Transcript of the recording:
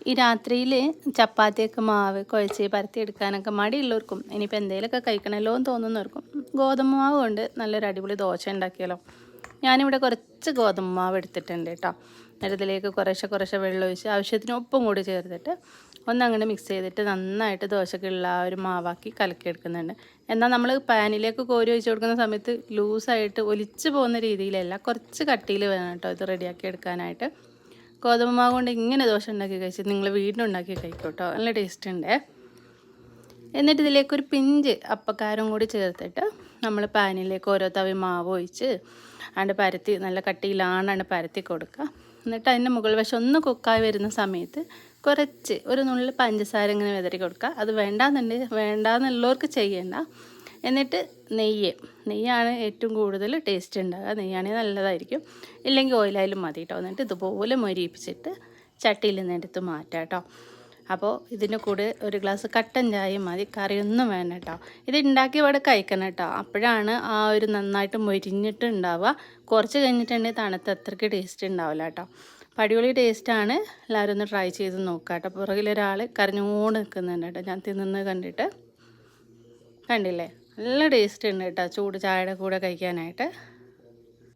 ഈ രാത്രിയിൽ ചപ്പാത്തിയൊക്കെ മാവ് കുഴച്ച് പരത്തിയെടുക്കാനൊക്കെ മടിയുള്ളവർക്കും ഇനിയിപ്പോൾ എന്തെങ്കിലുമൊക്കെ കഴിക്കണമല്ലോ എന്ന് തോന്നുന്നവർക്കും ഗോതമ്പ് മാവ് കൊണ്ട് നല്ലൊരു അടിപൊളി ദോശ ഉണ്ടാക്കിയാലോ. ഞാനിവിടെ കുറച്ച് ഗോതമ്പ് മാവ് എടുത്തിട്ടുണ്ട് കേട്ടോ. എന്നിട്ട് ഇതിലേക്ക് കുറേശ്ശെ വെള്ളം ഒഴിച്ച് ആവശ്യത്തിന് ഉപ്പും കൂടി ചേർത്തിട്ട് ഒന്നങ്ങനെ മിക്സ് ചെയ്തിട്ട് നന്നായിട്ട് ദോശക്കുള്ള ആ ഒരു മാവാക്കി കലക്കിയെടുക്കുന്നുണ്ട്. എന്നാൽ നമ്മൾ പാനിലേക്ക് കോരി ഒഴിച്ച് കൊടുക്കുന്ന സമയത്ത് ലൂസായിട്ട് ഒലിച്ച് പോകുന്ന രീതിയിലല്ല, കുറച്ച് കട്ടിയിൽ വേണം കേട്ടോ ഇത് റെഡിയാക്കി എടുക്കാനായിട്ട്. ഗോതമ്പ് മാവ് കൊണ്ട് ഇങ്ങനെ ദോശ ഉണ്ടാക്കി കഴിച്ച് നിങ്ങൾ വീട്ടിലുണ്ടാക്കി കഴിക്കും കേട്ടോ, നല്ല ടേസ്റ്റ് ഉണ്ട്. എന്നിട്ട് ഇതിലേക്കൊരു പിഞ്ച് അപ്പക്കാരം കൂടി ചേർത്തിട്ട് നമ്മൾ പാനിലേക്ക് ഓരോ തവി മാവ് ഒഴിച്ച് അതിൻ്റെ പരത്തി നല്ല കട്ടിയിലാണ്ട് പരത്തി കൊടുക്കുക. എന്നിട്ട് അതിൻ്റെ മുകൾ വശം ഒന്ന് കുക്കായി വരുന്ന സമയത്ത് കുറച്ച് ഒരു നുള്ളിൽ പഞ്ചസാര ഇങ്ങനെ വിതറി കൊടുക്കുക. അത് വേണ്ടാന്നുള്ളവർക്ക് ചെയ്യേണ്ട. എന്നിട്ട് നെയ്യാണ് ഏറ്റവും കൂടുതൽ ടേസ്റ്റ് ഉണ്ടാകുക. നെയ്യാണെങ്കിൽ നല്ലതായിരിക്കും, ഇല്ലെങ്കിൽ ഓയിലായാലും മതി കേട്ടോ. എന്നിട്ട് ഇതുപോലെ മൊരിയിപ്പിച്ചിട്ട് ചട്ടിയിൽ നിന്ന് എടുത്ത് മാറ്റാം കേട്ടോ. അപ്പോൾ ഇതിൻ്റെ കൂടെ ഒരു ഗ്ലാസ് കട്ടൻ ചായയും മതി, കറിയൊന്നും വേണ്ട കേട്ടോ. ഇത് ഉണ്ടാക്കി ഇവിടെ കഴിക്കണം കേട്ടോ, അപ്പോഴാണ് ആ ഒരു നന്നായിട്ട് മൊരിഞ്ഞിട്ട് ഉണ്ടാവുക. കുറച്ച് കഴിഞ്ഞിട്ടുണ്ടെങ്കിൽ തണുത്ത് അത്രയ്ക്ക് ടേസ്റ്റ് ഉണ്ടാവില്ല കേട്ടോ. അടിപൊളി ടേസ്റ്റാണ്, എല്ലാവരും ഒന്ന് ട്രൈ ചെയ്ത് നോക്കുക കേട്ടോ. പുറകിലൊരാൾ കരഞ്ഞുകൊണ്ട് നിൽക്കുന്നുണ്ട് കേട്ടോ, ഞാൻ തിന്നുന്നത് കണ്ടിട്ട്. കണ്ടില്ലേ, നല്ല ടേസ്റ്റ് ഉണ്ട് കേട്ടോ ചൂട് ചായയുടെ കൂടെ കഴിക്കാനായിട്ട്.